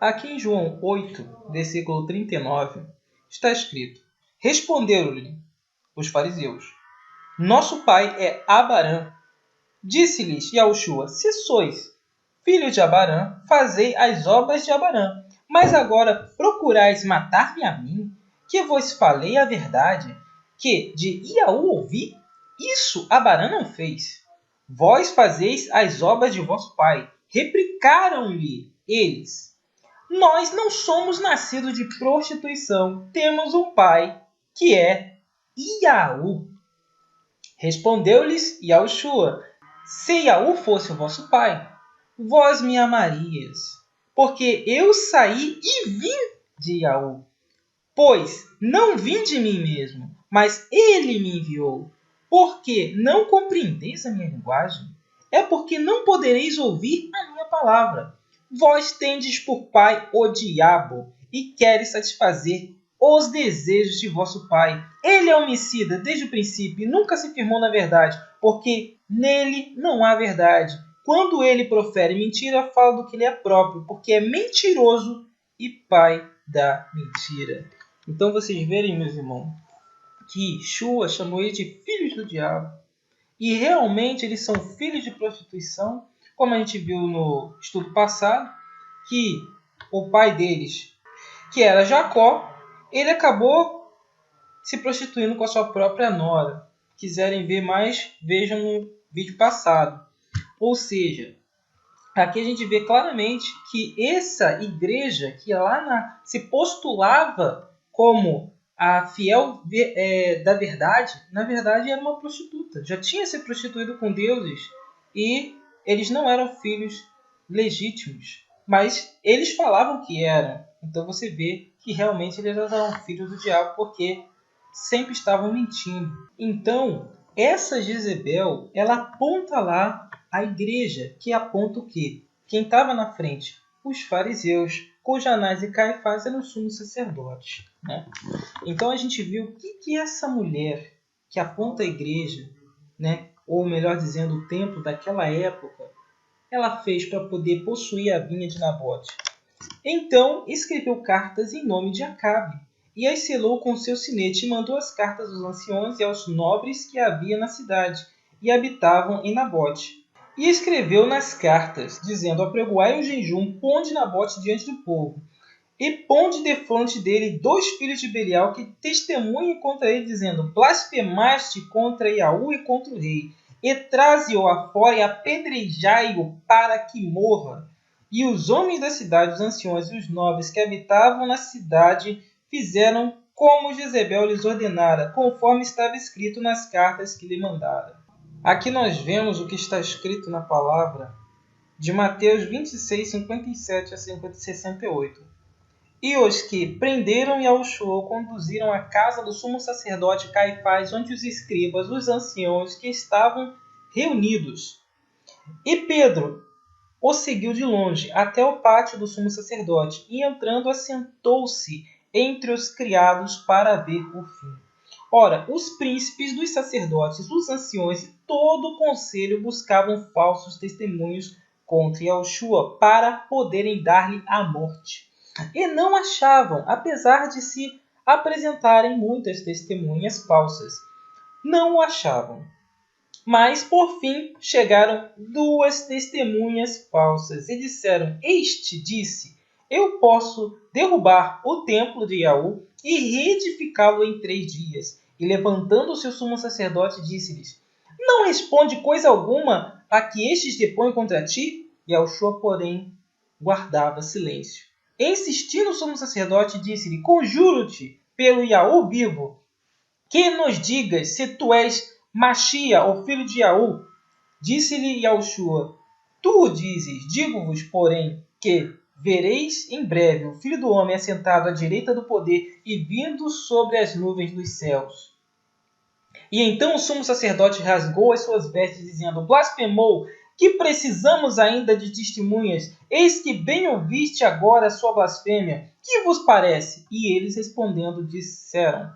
Aqui em João 8, versículo 39, está escrito: Responderam-lhe os fariseus: Nosso pai é Abrão. Disse-lhes Yahushua: Se sois filhos de Abrão, fazei as obras de Abrão. Mas agora procurais matar-me a mim, que vos falei a verdade, que de Iaú ouvi? Isso Abrão não fez. Vós fazeis as obras de vosso pai. Replicaram-lhe eles: Nós não somos nascidos de prostituição. Temos um pai, que é Iaú. Respondeu-lhes Yahushua: Se Iaú fosse o vosso pai, vós me amarias, porque eu saí e vim de Iaú. Pois não vim de mim mesmo, mas ele me enviou. Porque não compreendeis a minha linguagem? É porque não podereis ouvir a minha palavra. Vós tendes por pai o diabo, e queres satisfazer os desejos de vosso pai. Ele é homicida desde o princípio e nunca se firmou na verdade, porque nele não há verdade. Quando ele profere mentira, fala do que ele é próprio, porque é mentiroso e pai da mentira. Então vocês verem, meus irmãos, que Shua chamou eles de filhos do diabo. E realmente eles são filhos de prostituição, como a gente viu no estudo passado, que o pai deles, que era Jacó, ele acabou se prostituindo com a sua própria nora. Quiserem ver mais, vejam no vídeo passado. Ou seja, aqui a gente vê claramente que essa igreja que lá se postulava como a fiel da verdade, na verdade era uma prostituta. Já tinha se prostituído com deuses e eles não eram filhos legítimos. Mas eles falavam que eram. Então você vê que realmente eles eram filhos do diabo porque sempre estavam mentindo. Então, essa Jezebel, ela aponta lá a igreja, que aponta o quê? Quem estava na frente? Os fariseus, cujo Anás e Caifás eram os sumos sacerdotes. Né? Então a gente viu o que essa mulher que aponta a igreja, né? Ou melhor dizendo, o templo daquela época, ela fez para poder possuir a vinha de Nabote. Então escreveu cartas em nome de Acabe, e as selou com seu sinete, e mandou as cartas aos anciões e aos nobres que havia na cidade, e habitavam em Nabote. E escreveu nas cartas, dizendo: Apregoai o jejum, ponde Nabote diante do povo, e ponde defronte dele 2 filhos de Belial, que testemunhem contra ele, dizendo: Blasfemaste contra Iaú e contra o rei, e traze-o afora e apedrejai-o para que morra. E os homens da cidade, os anciões e os nobres que habitavam na cidade, fizeram como Jezebel lhes ordenara, conforme estava escrito nas cartas que lhe mandara. Aqui nós vemos o que está escrito na palavra de Mateus 26, 57 a 68. E os que prenderam Yahushua conduziram à casa do sumo sacerdote Caifás, onde os escribas, os anciãos que estavam reunidos. E Pedro o seguiu de longe até o pátio do sumo sacerdote, e entrando assentou-se entre os criados para ver o fim. Ora, os príncipes dos sacerdotes, os anciões e todo o conselho buscavam falsos testemunhos contra Yahushua para poderem dar-lhe a morte. E não achavam, apesar de se apresentarem muitas testemunhas falsas. Não o achavam. Mas, por fim, chegaram 2 testemunhas falsas e disseram: Este disse: Eu posso derrubar o templo de Iaú e reedificá-lo em 3 dias. E levantando-se o sumo sacerdote, disse-lhes: Não responde coisa alguma a que estes depõem contra ti? Yahushua, porém, guardava silêncio. Insistindo o sumo sacerdote, disse-lhe: Conjuro-te pelo Iaú vivo, que nos digas se tu és Machia, o filho de Iaú. Disse-lhe Yahushua: Tu o dizes, digo-vos, porém, que vereis em breve o Filho do Homem assentado à direita do poder e vindo sobre as nuvens dos céus. E então o sumo sacerdote rasgou as suas vestes, dizendo: Blasfemou! Que precisamos ainda de testemunhas? Eis que bem ouviste agora a sua blasfêmia. Que vos parece? E eles respondendo disseram: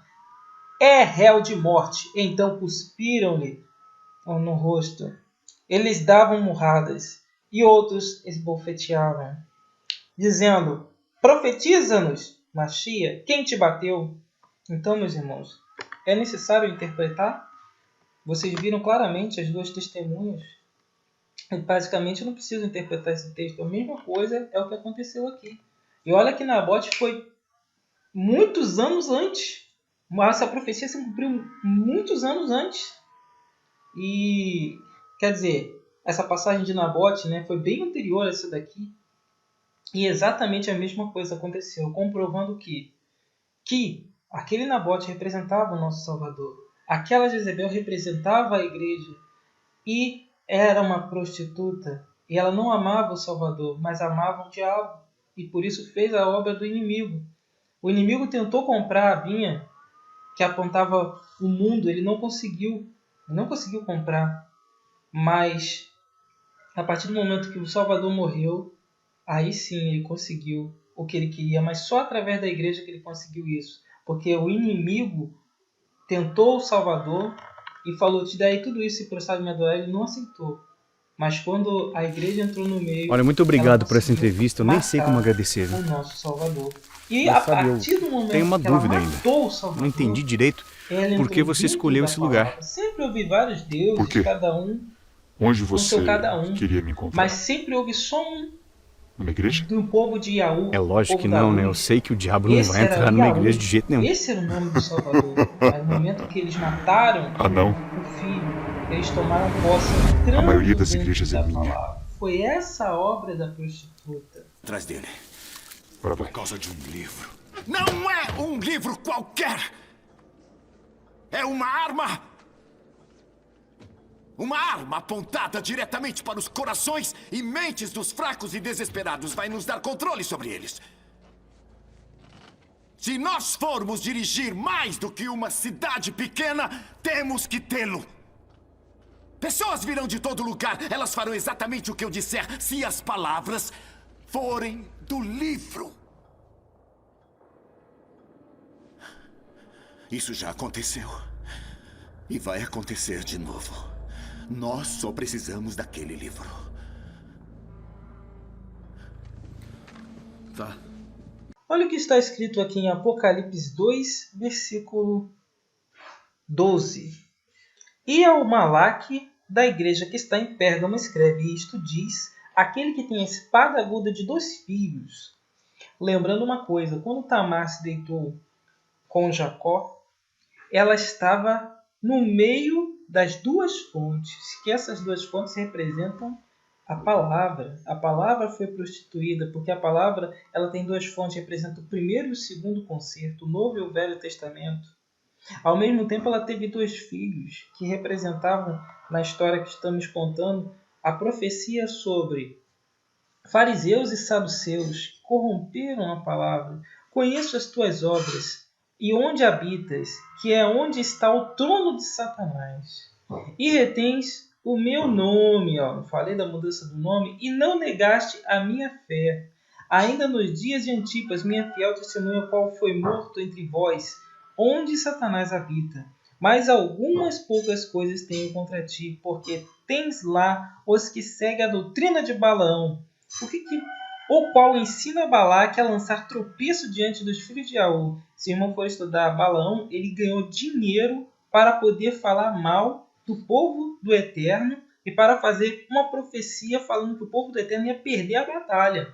É réu de morte. Então cuspiram-lhe no rosto. Eles davam murradas e outros esbofeteavam. dizendo: profetiza-nos, Machia, quem te bateu? Então, meus irmãos, é necessário interpretar. Vocês viram claramente as duas testemunhas. E basicamente eu não preciso interpretar esse texto. A mesma coisa é o que aconteceu aqui. E olha que Nabote foi muitos anos antes. Mas essa profecia se cumpriu muitos anos antes. E, quer dizer, essa passagem de Nabote, né, foi bem anterior a essa daqui. E exatamente a mesma coisa aconteceu, comprovando que aquele Nabote representava o nosso Salvador. Aquela Jezebel representava a igreja e era uma prostituta. E ela não amava o Salvador, mas amava o diabo. E por isso fez a obra do inimigo. O inimigo tentou comprar a vinha que apontava o mundo. Ele não conseguiu comprar. Mas a partir do momento que o Salvador morreu, aí sim ele conseguiu o que ele queria. Mas só através da igreja que ele conseguiu isso. Porque o inimigo tentou o Salvador e falou: te darei tudo isso se prostrar me adorar. Ele não aceitou. Mas quando a igreja entrou no meio... Olha, muito obrigado por essa entrevista. Eu nem sei como agradecer. O nosso Salvador. E a partir do momento tenho uma que ela dúvida matou o Salvador, não entendi direito por que você escolheu esse lugar. Sempre houve vários deuses, cada um Onde com você seu cada um. queria me encontrar? Mas sempre houve só um. Numa igreja? Do povo de Yaú. É lógico que povo da não, né? Eu luz. sei que o diabo não Esse vai era entrar numa Yaú. igreja de jeito nenhum. Esse era o nome do Salvador. Mas no momento que eles mataram Não. o filho, eles tomaram posse. A maioria das dentro igrejas da é minha. palavra. Foi essa a obra da prostituta. Atrás dele. Ora vai. Por causa de um livro. Não é um livro qualquer! É uma arma! Uma arma apontada diretamente para os corações e mentes dos fracos e desesperados. Vai nos dar controle sobre eles. Se nós formos dirigir mais do que uma cidade pequena, temos que tê-lo. Pessoas virão de todo lugar. Elas farão exatamente o que eu disser, se as palavras forem do livro. Isso já aconteceu. E vai acontecer de novo. Nós só precisamos daquele livro. Tá. Olha o que está escrito aqui em Apocalipse 2, versículo 12. E ao Malaque da igreja que está em Pérgamo escreve: isto diz aquele que tem a espada aguda de 2 fios. Lembrando uma coisa, quando Tamar se deitou com Jacó, ela estava no meio das 2 fontes, que essas 2 fontes representam a palavra. A palavra foi prostituída, porque a palavra ela tem 2 fontes, representa o primeiro e o segundo concerto, o Novo e o Velho Testamento. Ao mesmo tempo, ela teve 2 filhos, que representavam, na história que estamos contando, a profecia sobre fariseus e saduceus, que corromperam a palavra. Conheço as tuas obras, e onde habitas, que é onde está o trono de Satanás. E retens o meu nome, falei da mudança do nome, e não negaste a minha fé. Ainda nos dias de Antipas, minha fiel testemunha, qual foi morto entre vós, onde Satanás habita. Mas algumas poucas coisas tenho contra ti, porque tens lá os que seguem a doutrina de Balaão, o qual ensina Balaque a lançar tropeço diante dos filhos de Yaú. Se o irmão for estudar Balaão, ele ganhou dinheiro para poder falar mal do povo do Eterno e para fazer uma profecia falando que o povo do Eterno ia perder a batalha.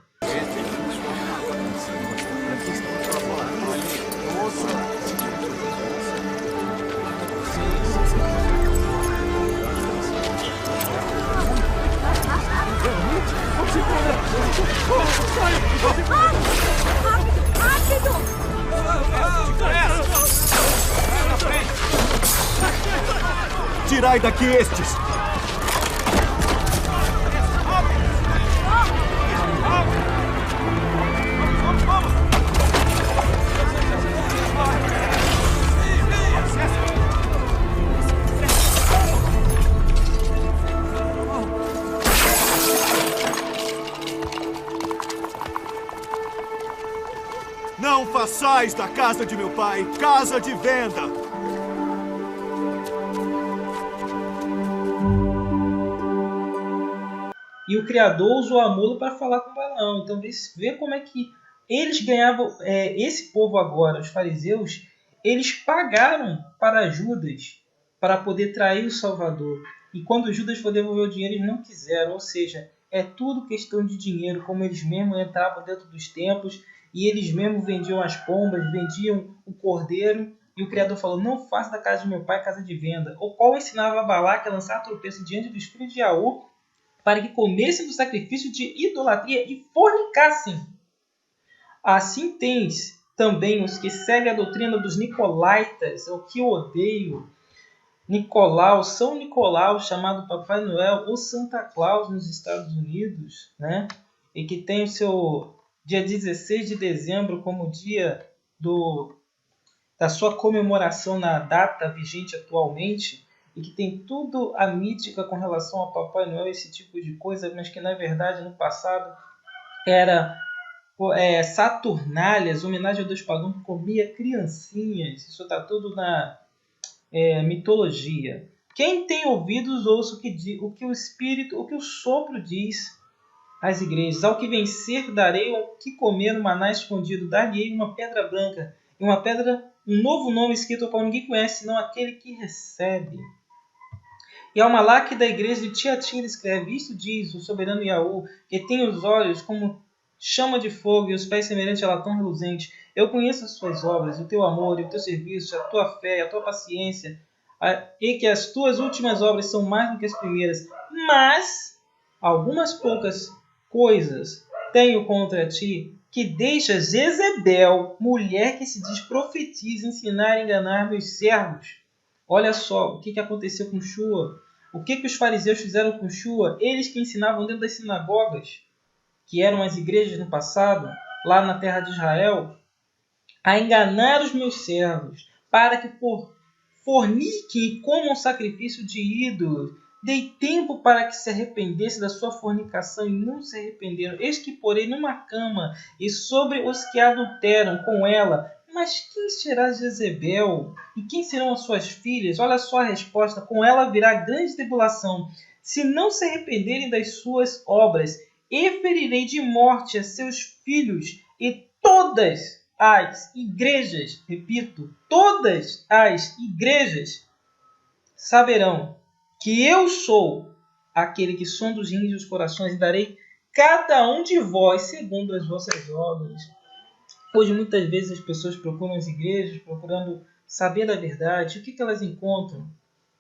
Tirai daqui estes! Não façais da casa de meu pai casa de venda! E o Criador usou a mula para falar com Balaão. Então vê como é que eles ganhavam. Esse povo agora, os fariseus, eles pagaram para Judas para poder trair o Salvador. E quando Judas foi devolver o dinheiro, eles não quiseram. Ou seja, é tudo questão de dinheiro, como eles mesmos entravam dentro dos templos e eles mesmos vendiam as pombas, vendiam o cordeiro. E o Criador falou, não faça da casa de meu pai casa de venda. O qual ensinava a Balaque a lançar tropeço diante dos filhos de Jaú, para que comessem do sacrifício de idolatria e fornicassem. Assim tens também os que seguem a doutrina dos Nicolaitas, o que eu odeio. Nicolau, São Nicolau, chamado Papai Noel ou Santa Claus nos Estados Unidos, né? E que tem o seu dia 16 de dezembro como dia da sua comemoração na data vigente atualmente, e que tem tudo a mítica com relação ao Papai Noel, esse tipo de coisa, mas que na verdade no passado era Saturnálias, homenagem ao deus pagão que comia criancinhas. Isso está tudo na mitologia. Quem tem ouvidos, ouça o que o Espírito, o que o sopro diz às igrejas. Ao que vencer, darei o que comer no maná escondido. Dar-lhe-ei uma pedra branca e uma pedra, um novo nome escrito ao qual ninguém conhece, senão aquele que recebe. E ao Malaque da igreja de Tiatira escreve, isto diz o soberano Yahu, que tem os olhos como chama de fogo e os pés semelhantes a latão reluzente. Eu conheço as suas obras, o teu amor e o teu serviço, a tua fé, a tua paciência, e que as tuas últimas obras são mais do que as primeiras. Mas algumas poucas coisas tenho contra ti, que deixas Jezebel, mulher que se diz profetiza, ensinar e enganar meus servos. Olha só o que aconteceu com Shua. O que os fariseus fizeram com Shua? Eles que ensinavam dentro das sinagogas, que eram as igrejas no passado, lá na terra de Israel, a enganar os meus servos, para que forniquem e comam sacrifício de ídolos. Dei tempo para que se arrependesse da sua fornicação e não se arrependeram. Eis que porei numa cama e sobre os que adulteram com ela. Mas quem será Jezebel? E quem serão as suas filhas? Olha só a resposta. Com ela virá grande tribulação, se não se arrependerem das suas obras. E ferirei de morte a seus filhos, e todas as igrejas, repito, todas as igrejas saberão que eu sou aquele que sonda os rins e os corações, e darei cada um de vós segundo as vossas obras. Hoje muitas vezes as pessoas procuram as igrejas, procurando saber da verdade. O que elas encontram?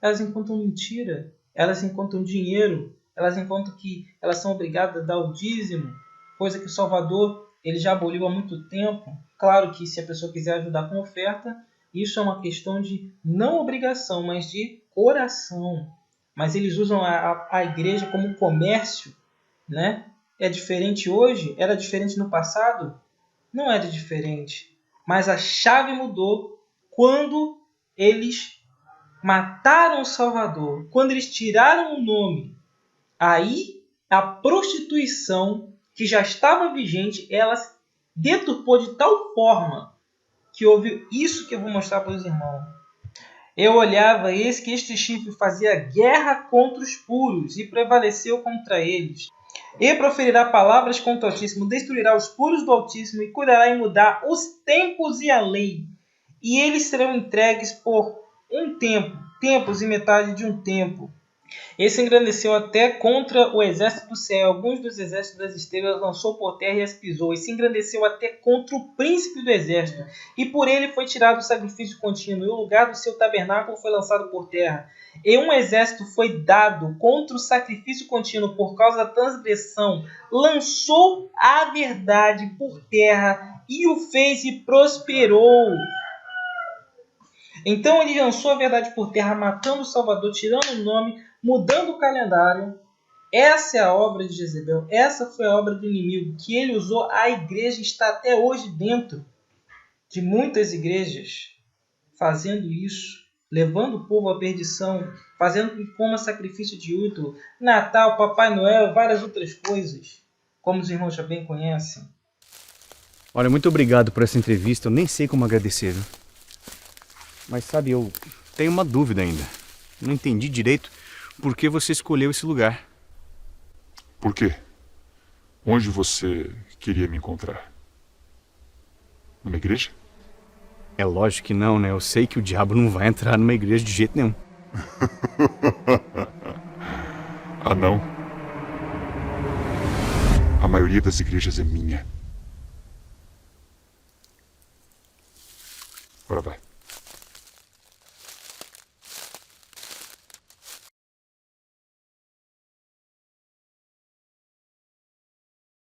Elas encontram mentira, elas encontram dinheiro, elas encontram que elas são obrigadas a dar o dízimo, coisa que o Salvador ele já aboliu há muito tempo. Claro que se a pessoa quiser ajudar com oferta, isso é uma questão de não obrigação, mas de coração. Mas eles usam a igreja como comércio, né? É diferente hoje? Era diferente no passado? Não era diferente. Mas a chave mudou quando eles mataram o Salvador, quando eles tiraram o nome. Aí a prostituição que já estava vigente, ela se deturpou de tal forma que houve isso que eu vou mostrar para os irmãos. Eu olhava, eis que este chifre fazia guerra contra os puros e prevaleceu contra eles. E proferirá palavras contra o Altíssimo, destruirá os puros do Altíssimo e cuidará em mudar os tempos e a lei. E eles serão entregues por um tempo, tempos e metade de um tempo. Esse engrandeceu até contra o exército do céu. Alguns dos exércitos das estrelas lançou por terra e as pisou. E se engrandeceu até contra o príncipe do exército. E por ele foi tirado o sacrifício contínuo. E o lugar do seu tabernáculo foi lançado por terra. E um exército foi dado contra o sacrifício contínuo por causa da transgressão. Lançou a verdade por terra e o fez e prosperou. Então ele lançou a verdade por terra, matando o Salvador, tirando o nome, mudando o calendário. Essa é a obra de Jezebel. Essa foi a obra do inimigo que ele usou. A igreja está até hoje dentro de muitas igrejas fazendo isso, levando o povo à perdição, fazendo que coma sacrifício de ídolo, Natal, Papai Noel, várias outras coisas, como os irmãos já bem conhecem. Olha, muito obrigado por essa entrevista. Eu nem sei como agradecer, viu? Mas sabe, eu tenho uma dúvida ainda. Não entendi direito por que você escolheu esse lugar. Por quê? Onde você queria me encontrar? Numa igreja? É lógico que não, né? Eu sei que o diabo não vai entrar numa igreja de jeito nenhum. Ah, não. A maioria das igrejas é minha.